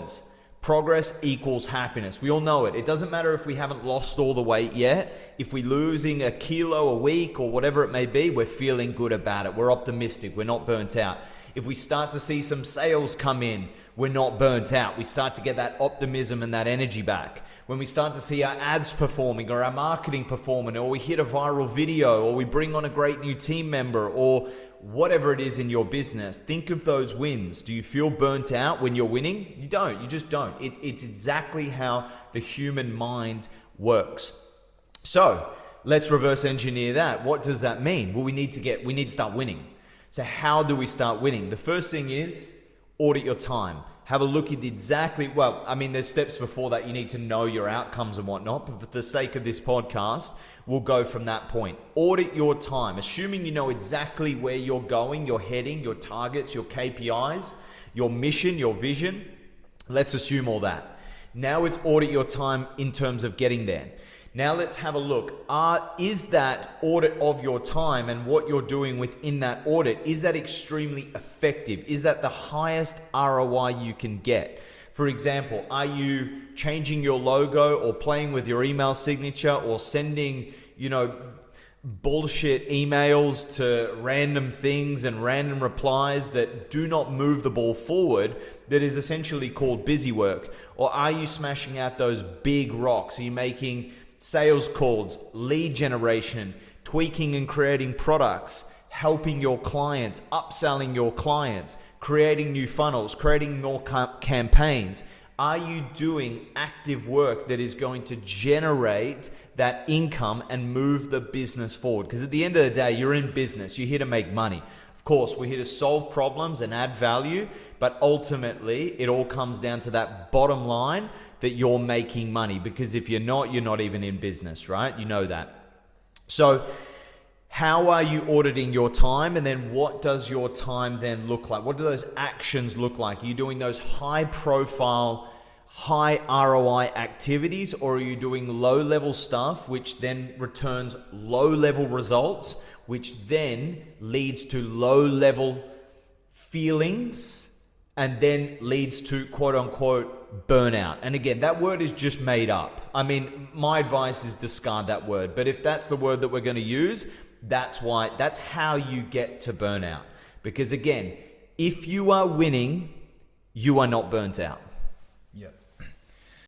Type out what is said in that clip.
Robbins. Progress equals happiness. We all know it. It doesn't matter if we haven't lost all the weight yet. If we're losing a kilo a week or whatever it may be, we're feeling good about it. We're optimistic. We're not burnt out. If we start to see some sales come in, we're not burnt out. We start to get that optimism and that energy back. When we start to see our ads performing or our marketing performing, or we hit a viral video, or we bring on a great new team member, or whatever it is in your business, think of those wins. Do you feel burnt out when you're winning? You don't. You just don't. It's exactly how the human mind works. So let's reverse engineer that. What does that mean? Well, we need to start winning. So how do we start winning? The first thing is audit your time. Have a look at there's steps before that. You need to know your outcomes and whatnot, but for the sake of this podcast, we'll go from that point. Audit your time, assuming you know exactly where you're going, you're heading, your targets, your KPIs, your mission, your vision. Let's assume all that. Now it's audit your time in terms of getting there. Now let's have a look. Is that audit of your time and what you're doing within that audit, is that extremely effective? Is that the highest ROI you can get? For example, are you changing your logo or playing with your email signature or sending, bullshit emails to random things and random replies that do not move the ball forward, that is essentially called busywork? Or are you smashing out those big rocks? Are you making sales calls, lead generation, tweaking and creating products, helping your clients, upselling your clients, creating new funnels, creating more campaigns? Are you doing active work that is going to generate that income and move the business forward? Because at the end of the day, you're in business. You're here to make money. Of course, we're here to solve problems and add value, but ultimately, it all comes down to that bottom line, that you're making money. Because if you're not even in business, right? You know that. So how are you auditing your time? And then what does your time then look like? What do those actions look like? Are you doing those high profile, high ROI activities, or are you doing low level stuff, which then returns low level results, which then leads to low level feelings and then leads to quote unquote burnout? And again, that word is just made up. I mean, my advice is discard that word, but if that's the word that we're going to use, that's how you get to burnout. Because again, if you are winning, you are not burnt out.